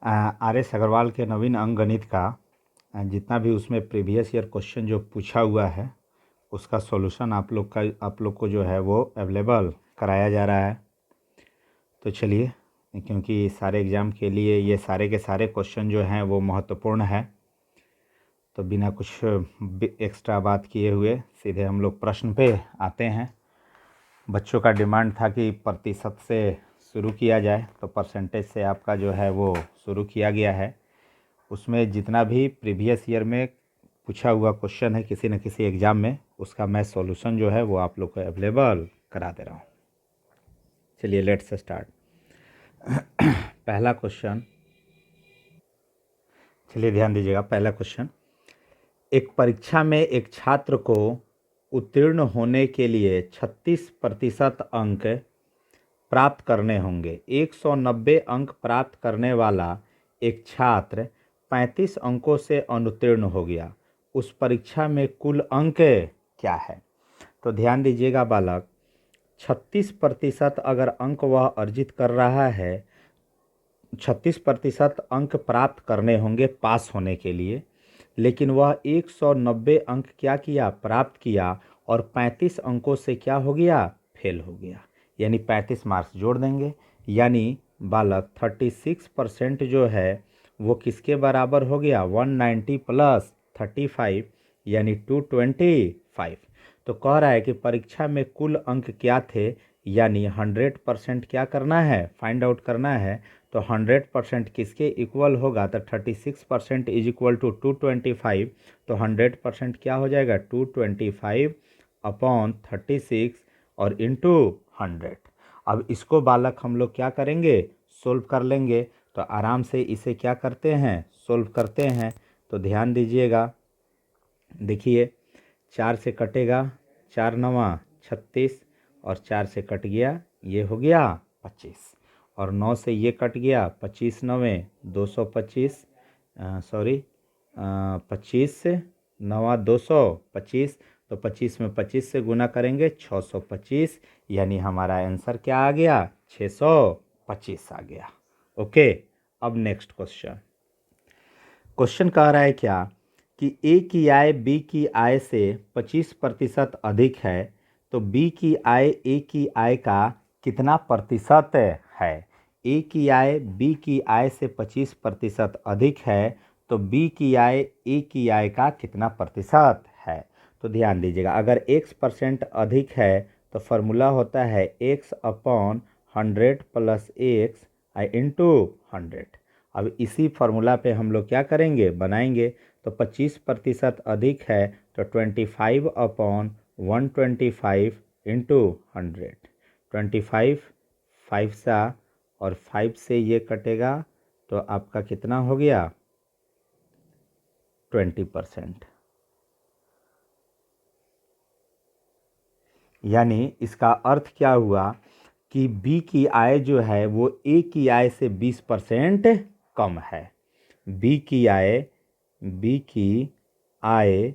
R S Agarwal के नवीन अंक गणित का जितना भी उसमें प्रीवियस ईयर क्वेश्चन जो पूछा हुआ है उसका सॉल्यूशन आप लोग को जो है वो अवेलेबल कराया जा रहा है। तो चलिए, क्योंकि सारे एग्ज़ाम के लिए ये सारे के सारे क्वेश्चन जो हैं वो महत्वपूर्ण है, तो बिना कुछ एक्स्ट्रा बात किए हुए सीधे हम लोग प्रश्न पे आते हैं। बच्चों का डिमांड था कि प्रतिशत से शुरू किया जाए, तो परसेंटेज से आपका जो है वो शुरू किया गया है। उसमें जितना भी प्रीवियस ईयर में पूछा हुआ क्वेश्चन है किसी न किसी एग्ज़ाम में, उसका मैं सॉल्यूशन जो है वो आप लोग को अवेलेबल करा दे रहा हूँ। चलिए लेट्स स्टार्ट। पहला क्वेश्चन, चलिए ध्यान दीजिएगा। पहला क्वेश्चन, एक परीक्षा में एक छात्र को उत्तीर्ण होने के लिए 36% अंक प्राप्त करने होंगे। 190 अंक प्राप्त करने वाला एक छात्र 35 अंकों से अनुत्तीर्ण हो गया। उस परीक्षा में कुल अंक क्या है? तो ध्यान दीजिएगा बालक, 36% अगर अंक वह अर्जित कर रहा है, 36% अंक प्राप्त करने होंगे पास होने के लिए, लेकिन वह 190 अंक क्या किया? प्राप्त किया, और 35 अंकों से क्या हो गया? फेल हो गया। यानी 35 मार्क्स जोड़ देंगे। यानी बालक 36% जो है वो किसके बराबर हो गया? 190 प्लस 35 यानी 225। तो कह रहा है कि परीक्षा में कुल अंक क्या थे, यानी 100% क्या करना है? फाइंड आउट करना है। तो 100% किसके इक्वल होगा? तो 36% इज इक्वल टू 225। तो 100% क्या हो जाएगा? 225 अपॉन 36 और इंटू 100। अब इसको बालक हम लोग क्या करेंगे? सोल्व कर लेंगे। तो आराम से इसे क्या करते हैं? सोल्व करते हैं। तो ध्यान दीजिएगा, देखिए 4 से कटेगा, 4 नवा 36, और 4 से कट गया, ये हो गया 25, और 9 से ये कट गया, 25 नवे 225, सॉरी 25 नवा 225। तो 25 में 25 से गुना करेंगे 625, यानी हमारा आंसर क्या आ गया? 625 आ गया। ओके, अब नेक्स्ट क्वेश्चन। क्वेश्चन कह रहा है क्या कि ए की आय बी की आय से 25% अधिक है, तो बी की आय ए की आय का कितना प्रतिशत है? ए की आय बी की आय से 25% अधिक है, तो बी की आय ए की आय का कितना प्रतिशत है? तो ध्यान दीजिएगा, अगर x% अधिक है तो फॉर्मूला होता है x upon 100 plus x into 100। अब इसी फार्मूला पे हम लोग क्या करेंगे? बनाएंगे। तो 25% अधिक है तो 25 अपॉन 125 इंटू 100। 25 5 सा, और 5 से ये कटेगा, तो आपका कितना हो गया? 20%। यानी इसका अर्थ क्या हुआ कि बी की आय जो है वो ए की आय से 20% कम है। बी की आय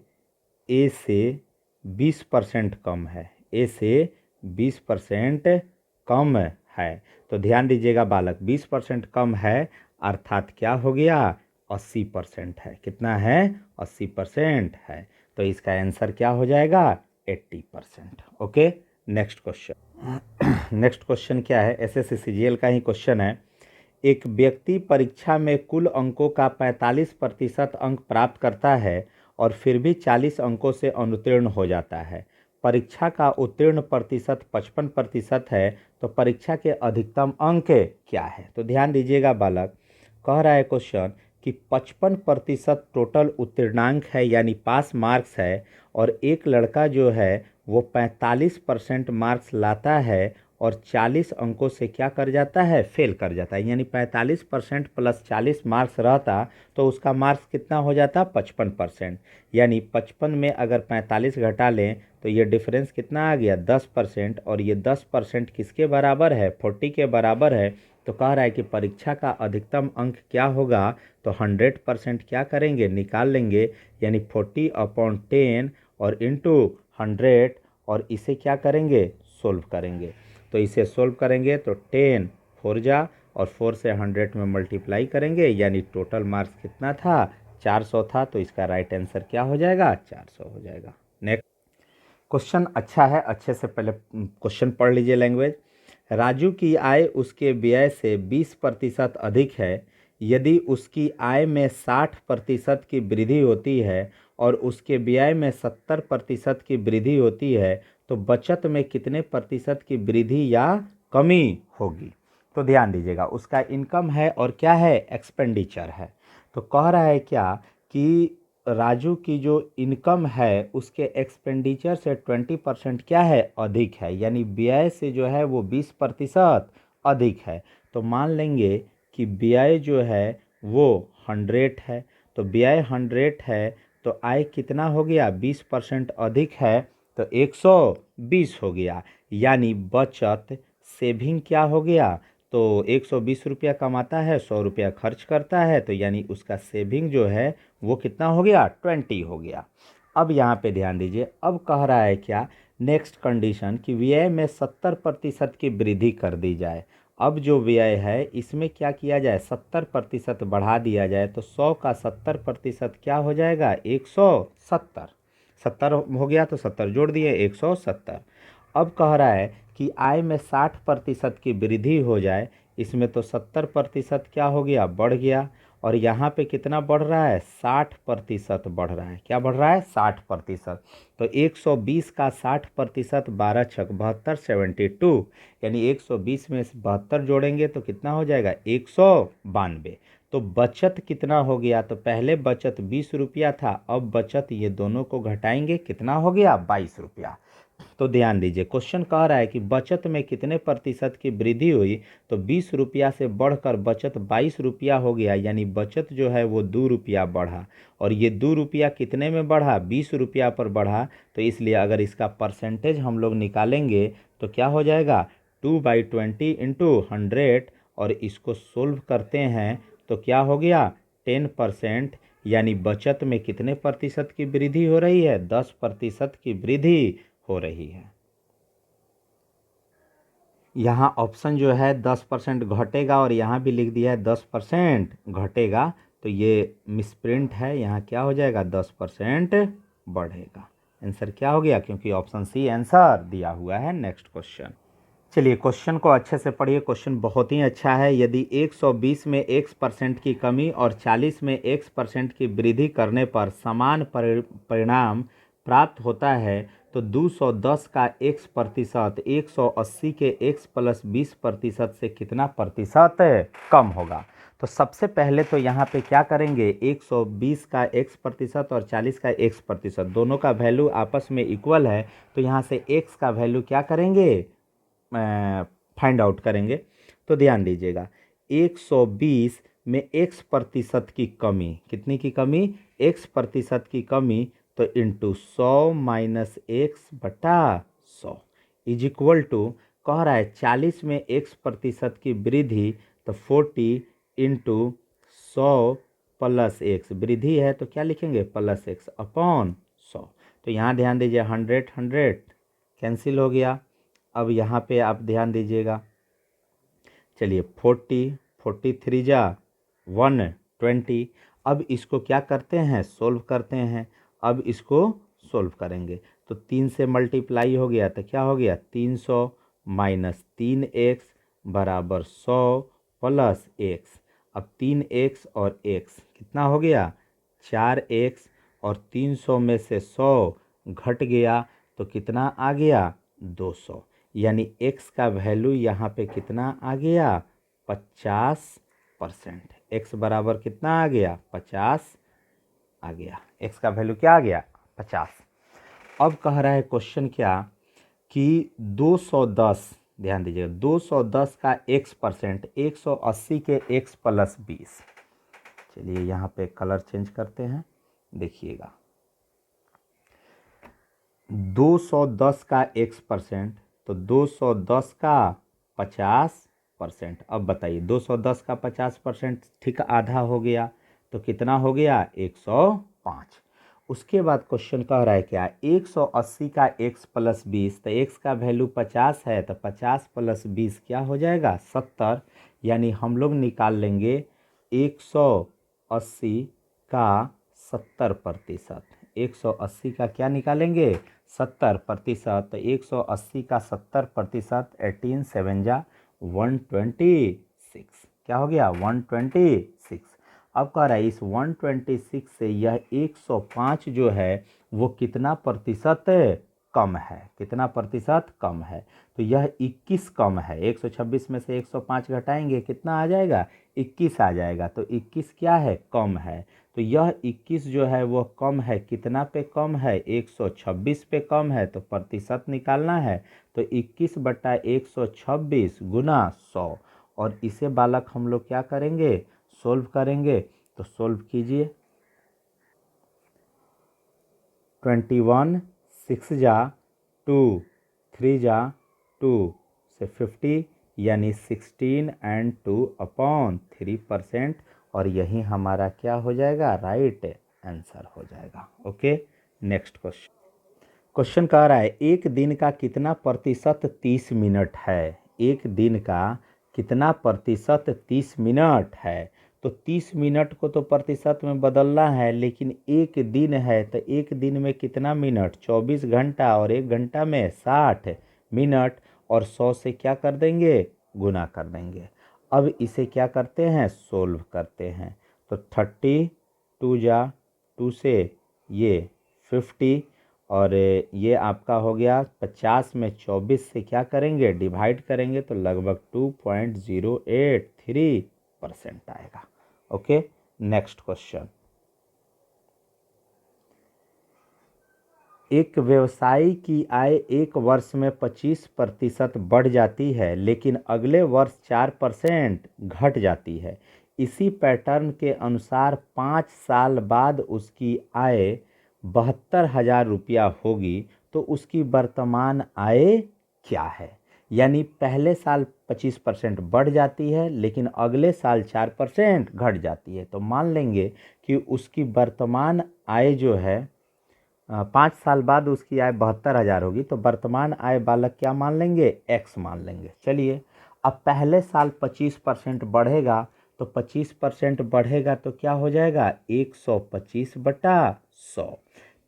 ए से 20% कम है। ए से 20% कम है। तो ध्यान दीजिएगा बालक, 20% कम है अर्थात क्या हो गया? 80% है। कितना है? 80% है। तो इसका आंसर क्या हो जाएगा? 80%। Okay, next question. Next question क्या है? एसएससी सीजीएल का ही क्वेश्चन है। एक व्यक्ति परीक्षा में कुल अंकों का 45% अंक प्राप्त करता है और फिर भी 40 अंकों से अनुत्तीर्ण हो जाता है। परीक्षा का उत्तीर्ण प्रतिशत 55% है, तो परीक्षा के अधिकतम अंक क्या है? तो ध्यान दीजिएगा बालक, कह रहा है क्वेश्चन कि 55% टोटल उत्तीर्णांक है, यानी पास मार्क्स है, और एक लड़का जो है वो 45% मार्क्स लाता है और 40 अंकों से क्या कर जाता है? फेल कर जाता है। यानी 45% प्लस 40 मार्क्स रहता तो उसका मार्क्स कितना हो जाता? 55%। यानी 55 में अगर 45 घटा लें तो ये डिफरेंस कितना आ गया? 10%। और ये 10% किसके बराबर है? 40 के बराबर है। तो कह रहा है कि परीक्षा का अधिकतम अंक क्या होगा? तो 100% क्या करेंगे? निकाल लेंगे। यानी 40 अपॉन 10 और इंटू 100, और इसे क्या करेंगे? सोल्व करेंगे। तो इसे सोल्व करेंगे तो 10 4 जा और 4 से 100 में मल्टीप्लाई करेंगे, यानी टोटल मार्क्स कितना था, 400 था। तो इसका राइट आंसर क्या हो जाएगा, 400 हो जाएगा। नेक्स्ट क्वेश्चन अच्छा है, अच्छे से पहले क्वेश्चन पढ़ लीजिए लैंग्वेज। राजू की आय उसके व्यय से 20% अधिक है। यदि उसकी आय में 60% की वृद्धि होती है और उसके व्यय में 70% की वृद्धि होती है, तो बचत में कितने प्रतिशत की वृद्धि या कमी होगी। तो ध्यान दीजिएगा, उसका इनकम है और क्या है, एक्सपेंडिचर है। तो कह रहा है क्या कि राजू की जो इनकम है उसके एक्सपेंडिचर से 20% क्या है, अधिक है, यानी व्यय से जो है वो 20% अधिक है। तो मान लेंगे कि व्यय जो है वो 100 है, तो व्यय 100 है, तो आय कितना हो गया, 20% अधिक है, तो 120 हो गया। यानी बचत सेविंग क्या हो गया, तो 120 रुपया कमाता है, 100 रुपया खर्च करता है, तो यानी उसका सेविंग जो है वो कितना हो गया, 20 हो गया। अब यहाँ पे ध्यान दीजिए, अब कह रहा है क्या, नेक्स्ट कंडीशन कि व्यय में 70% की वृद्धि कर दी जाए। अब जो व्यय है इसमें क्या किया जाए, 70% बढ़ा दिया जाए, तो 100 का 70% क्या हो जाएगा, 170। 70 हो गया तो 70 जोड़ दिए, 170। अब कह रहा है कि आय में 60% की वृद्धि हो जाए, इसमें तो 70% क्या हो गया, बढ़ गया, और यहाँ पे कितना बढ़ रहा है, 60% बढ़ रहा है। क्या बढ़ रहा है, 60%। तो 120 का 60%, 12 छक 72, 72, यानी 120 में से 72 जोड़ेंगे तो कितना हो जाएगा, 192। तो बचत कितना हो गया, तो पहले बचत 20 रुपया था, अब बचत ये दोनों को घटाएंगे, कितना हो गया, 22 रुपया। तो ध्यान दीजिए, क्वेश्चन कह रहा है कि बचत में कितने प्रतिशत की वृद्धि हुई, तो 20 रुपया से बढ़कर बचत 22 रुपया हो गया, यानी बचत जो है वो 2 रुपया बढ़ा, और ये 2 रुपया कितने में बढ़ा, 20 रुपया पर बढ़ा। तो इसलिए अगर इसका परसेंटेज हम लोग निकालेंगे तो क्या हो जाएगा, 2/20 इंटू 100, और इसको सोल्व करते हैं तो क्या हो गया, 10%, यानी बचत में कितने प्रतिशत की वृद्धि हो रही है, 10% की वृद्धि हो रही है। यहाँ ऑप्शन जो है 10% घटेगा, और यहाँ भी लिख दिया है 10% घटेगा, तो ये मिसप्रिंट है, यहाँ क्या हो जाएगा, 10% बढ़ेगा। आंसर क्या हो गया, क्योंकि ऑप्शन सी आंसर दिया हुआ है। नेक्स्ट क्वेश्चन, चलिए क्वेश्चन को अच्छे से पढ़िए, क्वेश्चन बहुत ही अच्छा है। यदि 120 में x% की कमी और 40 में x% की वृद्धि करने पर समान परिणाम प्राप्त होता है, तो 210 का x% 180 के x प्लस 20% से कितना प्रतिशत कम होगा। तो सबसे पहले तो यहाँ पे क्या करेंगे, 120 का x% और 40 का x%, दोनों का वैल्यू आपस में इक्वल है, तो यहाँ से x का वैल्यू क्या करेंगे, फाइंड आउट करेंगे। तो ध्यान दीजिएगा, 120 में x% की कमी, कितनी की कमी, x% की कमी, तो into 100 minus x/100 is equal to, कह रहा है 40 में x% की वृद्धि, तो 40 इंटू 100 प्लस x, वृद्धि है तो क्या लिखेंगे, प्लस x अपॉन 100। तो यहाँ ध्यान दीजिए, 100 100 कैंसिल हो गया। अब यहाँ पे आप ध्यान दीजिएगा, चलिए 40 43 जा 120। अब इसको क्या करते हैं, सोल्व करते हैं। अब इसको सोल्व करेंगे तो 3 से मल्टीप्लाई हो गया, तो क्या हो गया, 300 माइनस 3x बराबर 100 प्लस x। अब 3x और x कितना हो गया, 4x, और 300 में से 100 घट गया तो कितना आ गया, 200, यानी x का वैल्यू यहाँ पे कितना आ गया, 50%। x बराबर कितना आ गया, 50 आ गया, x का वैल्यू क्या आ गया, 50। अब कह रहा है क्वेश्चन क्या कि 210, ध्यान दीजिएगा, 210 का x%, 180 के x प्लस 20। चलिए यहाँ पे कलर चेंज करते हैं, देखिएगा 210 का x%, तो 210 का 50%। अब बताइए 210 का 50% ठीक आधा हो गया, तो कितना हो गया, 105। उसके बाद क्वेश्चन कह रहा है क्या, 180 का x प्लस 20, तो x का वैल्यू 50 है, तो 50 प्लस 20 क्या हो जाएगा, 70, यानी हम लोग निकाल लेंगे 180 का 70%। 180 का क्या निकालेंगे? 70%। तो 180 का 70%, 18 7 जा 126। क्या हो गया? 126। अब कह रहा है इस 126 से यह 105 जो है वो कितना प्रतिशत कम है? कितना प्रतिशत कम है? तो यह 21 कम है। 126 में से 105 घटाएंगे, कितना आ जाएगा? 21 आ जाएगा। तो 21 क्या है? कम है। तो यह 21 जो है वो कम है। कितना पे कम है? 126 पे कम है। तो प्रतिशत निकालना है। तो 21/126 गुना 100। और इसे बालक हम लोग क्या करेंगे? सोल्व करेंगे। तो सोल्व कीजिए। 21 6 जा 2 3 जा 2 से 50 यानी 16 एंड 2/3%। और यही हमारा क्या हो जाएगा? राइट आंसर हो जाएगा। Okay, next question. क्वेश्चन कह रहा है एक दिन का कितना प्रतिशत 30 मिनट है? एक दिन का कितना प्रतिशत 30 मिनट है? तो 30 मिनट को तो प्रतिशत में बदलना है, लेकिन एक दिन है तो एक दिन में कितना मिनट? 24 घंटा। और एक घंटा में 60 मिनट। और 100 से क्या कर देंगे? गुना कर देंगे। अब इसे क्या करते हैं? सोल्व करते हैं। तो 30 2 जा 2 से ये 50। और ये आपका हो गया 50 में 24 से क्या करेंगे? डिवाइड करेंगे तो लगभग 2.083% आएगा। Okay, next question. एक व्यवसायी की आय एक वर्ष में 25% बढ़ जाती है, लेकिन अगले वर्ष 4% घट जाती है। इसी पैटर्न के अनुसार 5 साल बाद उसकी आय 72,000 रुपया होगी, तो उसकी वर्तमान आय क्या है? यानी पहले साल 25% बढ़ जाती है, लेकिन अगले साल 4% घट जाती है। तो मान लेंगे कि उसकी वर्तमान आय जो है 5 साल बाद उसकी आय 72,000 होगी। तो वर्तमान आय बालक क्या मान लेंगे? x मान लेंगे। चलिए, अब पहले साल 25% बढ़ेगा, तो 25% बढ़ेगा तो क्या हो जाएगा? 125/100।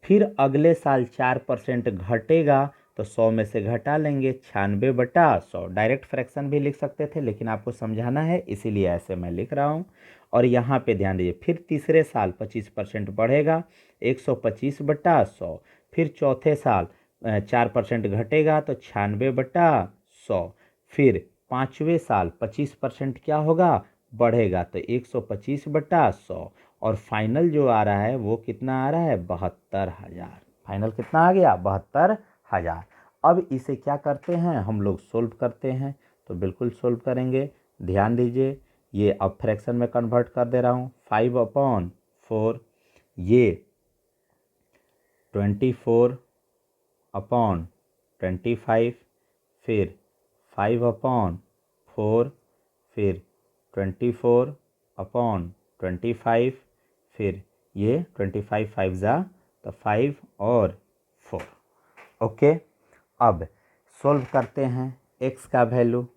फिर अगले साल 4% घटेगा, तो 100 में से घटा लेंगे 96/100। डायरेक्ट फ्रैक्शन भी लिख सकते थे, लेकिन आपको समझाना है इसीलिए ऐसे मैं लिख रहा हूँ। और यहाँ पे ध्यान दीजिए, फिर तीसरे साल 25% बढ़ेगा 125/100। फिर चौथे साल 4% घटेगा तो 96/100। फिर पाँचवें साल 25% क्या होगा? बढ़ेगा तो 125/100। और फाइनल जो आ रहा है वो कितना आ रहा है? 72,000। फाइनल कितना आ गया? 72,000। अब इसे क्या करते हैं? हम लोग सोल्व करते हैं। तो बिल्कुल सोल्व करेंगे। ध्यान दीजिए, ये अब फ्रैक्शन में कन्वर्ट कर दे रहा हूँ। 5/4, ये 24/25, फिर 5/4, फिर 24/25, फिर ये 25 5 जा तो 5 और 4। ओके, अब सोल्व करते हैं x का वैल्यू।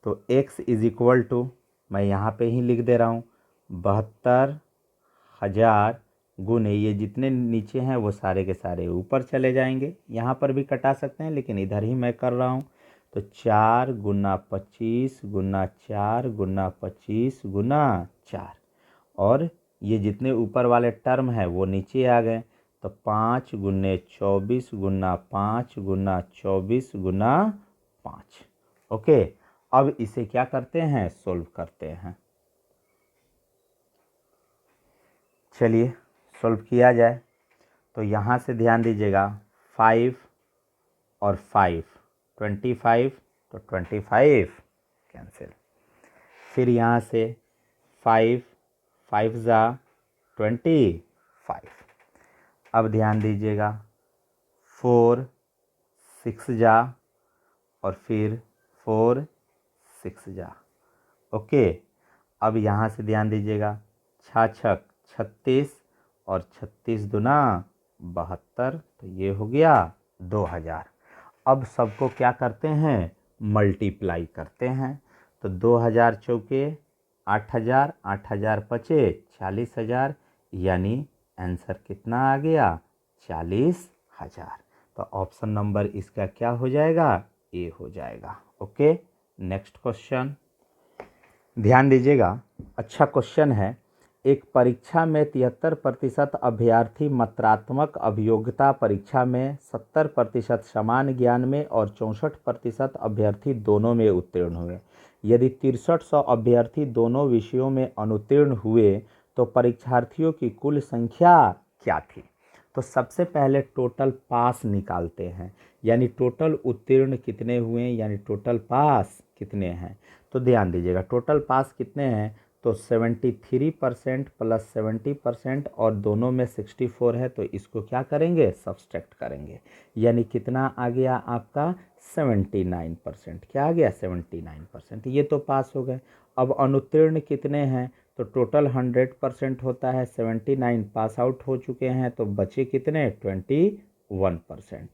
तो x इज इक्वल टू, मैं यहाँ पे ही लिख दे रहा हूँ, 72,000 गुने, ये जितने नीचे हैं वो सारे के सारे ऊपर चले जाएंगे। यहाँ पर भी कटा सकते हैं, लेकिन इधर ही मैं कर रहा हूँ। तो 4 गुना 25 गुना 4 गुना 25 गुना 4। और ये जितने ऊपर वाले टर्म हैं वो नीचे आ गए। तो 5 गुने 24 गुना 5 गुना 24 गुना 5। ओके, अब इसे क्या करते हैं? सोल्व करते हैं। चलिए सोल्व किया जाए। तो यहाँ से ध्यान दीजिएगा, 5 और 5 25, तो 25 कैंसिल। फिर यहाँ से 5 5 जा 25। अब ध्यान दीजिएगा, 4 6 जा और फिर 4 6 जा। ओके, अब यहाँ से ध्यान दीजिएगा, 6 36 और 36 दूना 72, तो ये हो गया 2000। अब सबको क्या करते हैं? मल्टीप्लाई करते हैं। तो 2000 चौके 8000, 8000 पचे 40,000, यानी आंसर कितना आ गया 40,000। तो ऑप्शन नंबर इसका क्या हो जाएगा, ए हो जाएगा। ओके, नेक्स्ट क्वेश्चन ध्यान दीजिएगा, अच्छा क्वेश्चन है। एक परीक्षा में 73% अभ्यर्थी मात्रात्मक अभियोग्यता परीक्षा में, 70% समान ज्ञान में और 64% अभ्यर्थी दोनों में उत्तीर्ण हुए। यदि 6300 अभ्यर्थी दोनों विषयों में अनुत्तीर्ण हुए तो परीक्षार्थियों की कुल संख्या क्या थी। तो सबसे पहले टोटल पास निकालते हैं, यानी टोटल उत्तीर्ण कितने हुए, यानी टोटल पास कितने हैं। तो ध्यान दीजिएगा, टोटल पास कितने हैं, तो 73% प्लस 70% और दोनों में 64 है, तो इसको क्या करेंगे, सब्सट्रैक्ट करेंगे, यानी कितना आ गया आपका 79%। क्या आ गया 79%, ये तो पास हो गए। अब अनुत्तीर्ण कितने हैं, तो टोटल 100% होता है, 79 पास आउट हो चुके हैं, तो बचे कितने 21%।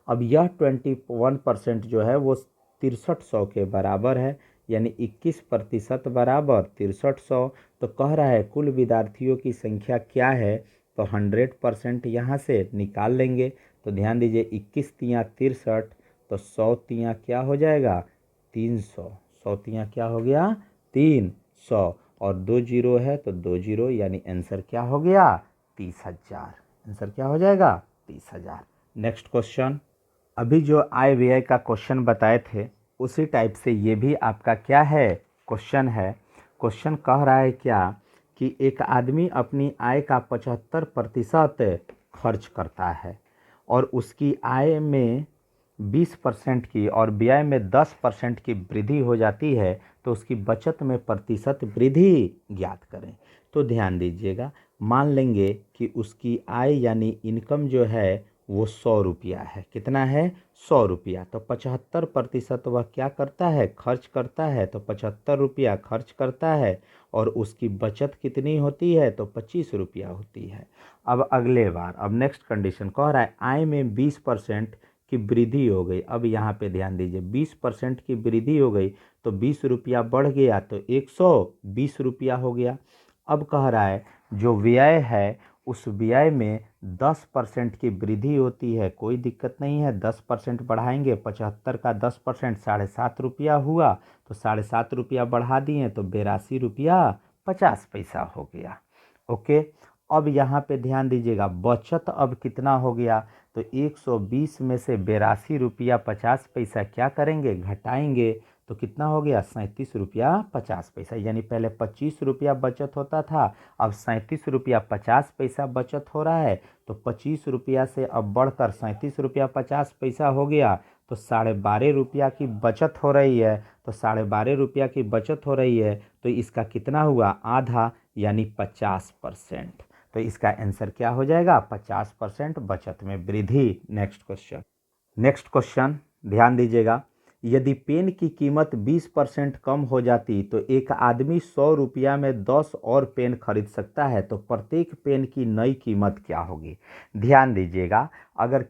अब यह 21% जो है वो 6300 के बराबर है, यानी 21% बराबर 6300। तो कह रहा है कुल विद्यार्थियों की संख्या क्या है, तो 100% यहाँ से निकाल लेंगे। तो ध्यान दीजिए 21 तियाँ 63, तो 100 तियाँ क्या हो जाएगा 300, 100 तियाँ क्या हो गया 300, और 2 जीरो है तो 2 जीरो, यानी आंसर क्या हो गया 30,000। आंसर क्या हो जाएगा 30,000। नेक्स्ट क्वेश्चन, अभी जो आय व्यय का क्वेश्चन बताए थे उसी टाइप से ये भी आपका क्या है क्वेश्चन है। क्वेश्चन कह रहा है क्या कि एक आदमी अपनी आय का 75% खर्च करता है और उसकी आय में 20% की और व्यय में 10% की वृद्धि हो जाती है, तो उसकी बचत में प्रतिशत वृद्धि ज्ञात करें। तो ध्यान दीजिएगा, मान लेंगे कि उसकी आय यानी इनकम जो है वो 100 रुपया है। कितना है 100 रुपया, तो 75% वह क्या करता है खर्च करता है, तो 75 रुपया खर्च करता है, और उसकी बचत कितनी होती है, तो 25 रुपया होती है। अब अगले बार, अब नेक्स्ट कंडीशन कह रहा है आय में 20% की वृद्धि हो गई। अब यहाँ पे ध्यान दीजिए 20% की वृद्धि हो गई, तो 20 रुपया बढ़ गया तो 120 रुपया हो गया। अब कह रहा है जो व्यय है उस व्यय में 10% की वृद्धि होती है, कोई दिक्कत नहीं है, 10% बढ़ाएंगे, 75 का 10% 7.5 रुपया हुआ, तो 7.5 रुपया बढ़ा दिए तो 82 रुपया 50 पैसा हो गया। ओके, अब यहाँ पे ध्यान दीजिएगा बचत अब कितना हो गया, तो 120 में से 82 रुपया 50 पैसा क्या करेंगे घटाएंगे, तो कितना हो गया 37 रुपया 50 पैसा, यानी पहले 25 रुपया बचत होता था, अब 37 रुपया 50 पैसा बचत हो रहा है। तो 25 रुपया से अब बढ़कर 37 रुपया 50 पैसा हो गया, तो 12.5 रुपया की बचत हो रही है। तो 12.5 रुपया की बचत हो रही है, तो इसका कितना हुआ आधा, यानी 50%। तो इसका आंसर क्या हो जाएगा 50% बचत में वृद्धि। नेक्स्ट क्वेश्चन ध्यान दीजिएगा, यदि पेन की कीमत 20% कम हो जाती तो एक आदमी 100 रुपया में 10 और पेन खरीद सकता है, तो प्रत्येक पेन की नई कीमत क्या होगी। ध्यान दीजिएगा, अगर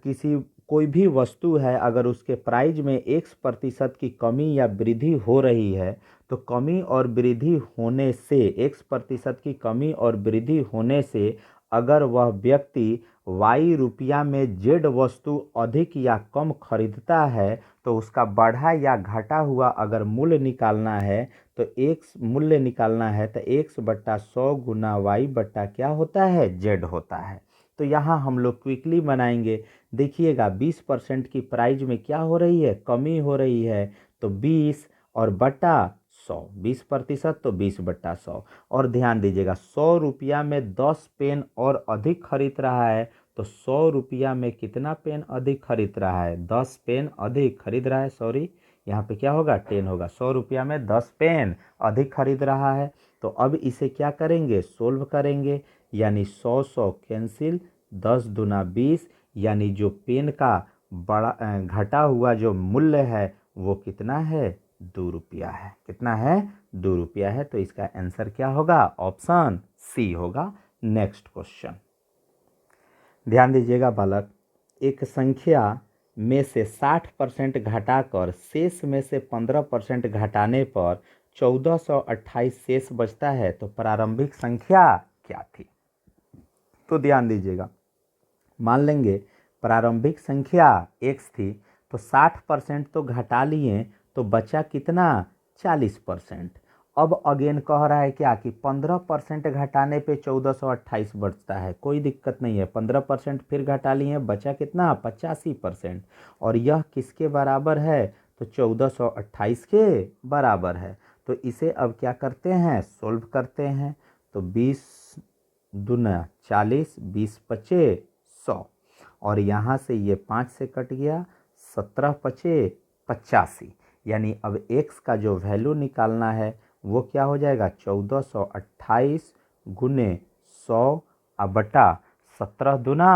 कोई भी वस्तु है, अगर उसके प्राइस में X% की कमी या वृद्धि हो रही है, तो कमी और वृद्धि होने से X% की कमी और वृद्धि होने से अगर वह व्यक्ति Y रुपया में Z वस्तु अधिक या कम खरीदता है, तो उसका बढ़ा या घटा हुआ अगर मूल्य निकालना है, तो X मूल्य निकालना है तो X/100 गुना Y बट्टा क्या होता है Z होता है। तो यहाँ हम लोग क्विकली बनाएंगे, देखिएगा 20% की प्राइस में क्या हो रही है कमी हो रही है, तो 20 और बटा 100, 20% तो 20/100। और ध्यान दीजिएगा 100 रुपया में 10 पेन और अधिक खरीद रहा है, तो 100 रुपया में कितना पेन अधिक खरीद रहा है 10 पेन अधिक खरीद रहा है, सॉरी यहाँ पे क्या होगा 10 होगा, 100 रुपया में 10 पेन अधिक खरीद रहा है। तो अब इसे क्या करेंगे सोल्व करेंगे, यानी 100 कैंसिल, 10 दूना 20, यानी जो पेन का बड़ा घटा हुआ जो मूल्य है वो कितना है 2 रुपया है। कितना है 2 रुपया है, तो इसका आंसर क्या होगा ऑप्शन सी होगा। नेक्स्ट क्वेश्चन ध्यान दीजिएगा बालक, एक संख्या में से 60% घटाकर शेष में से 15% घटाने पर 1428 शेष बचता है, तो प्रारंभिक संख्या क्या थी? तो ध्यान दीजिएगा, मान लेंगे प्रारंभिक संख्या x थी, तो 60% तो घटा लिए, तो बचा कितना? 40%। अब अगेन कह रहा है क्या कि 15% घटाने पे 1428 बचता है, कोई दिक्कत नहीं है। 15% फिर घटा लिए, बचा कितना? 85%। और यह किसके बराबर है? तो 1428 के बराबर है। तो इसे अब क्या करते हैं? सोल्व करते हैं। तो 20 दूना 40, 20 पचे 100, और यहाँ से ये 5 से कट गया, 17 पचे 85। यानी अब x का जो वैल्यू निकालना है वो क्या हो जाएगा? 1428 गुने 100 बटा 17 दूना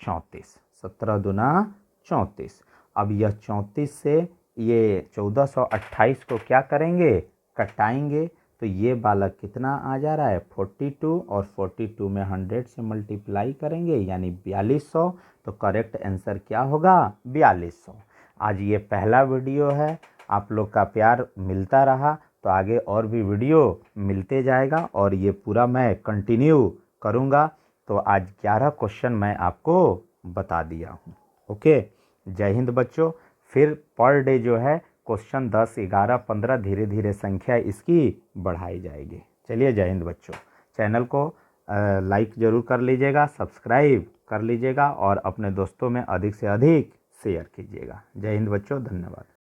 34, 17 दूना 34। अब यह 34 से ये 1428 को क्या करेंगे? कटाएंगे। तो ये बालक कितना आ जा रहा है? 42, और 42 में 100 से मल्टीप्लाई करेंगे यानी 4200। तो करेक्ट आंसर क्या होगा? 4200। आज ये पहला वीडियो है, आप लोग का प्यार मिलता रहा तो आगे और भी वीडियो मिलते जाएगा, और ये पूरा मैं कंटिन्यू करूँगा। तो आज 11 क्वेश्चन मैं आपको बता दिया हूँ। ओके, जय हिंद बच्चों। फिर पर डे जो है क्वेश्चन 10, 11, 15 धीरे धीरे संख्या इसकी बढ़ाई जाएगी। चलिए, जय हिंद बच्चों। चैनल को लाइक ज़रूर कर लीजिएगा, सब्सक्राइब कर लीजिएगा, और अपने दोस्तों में अधिक से अधिक शेयर कीजिएगा। जय हिंद बच्चों, धन्यवाद।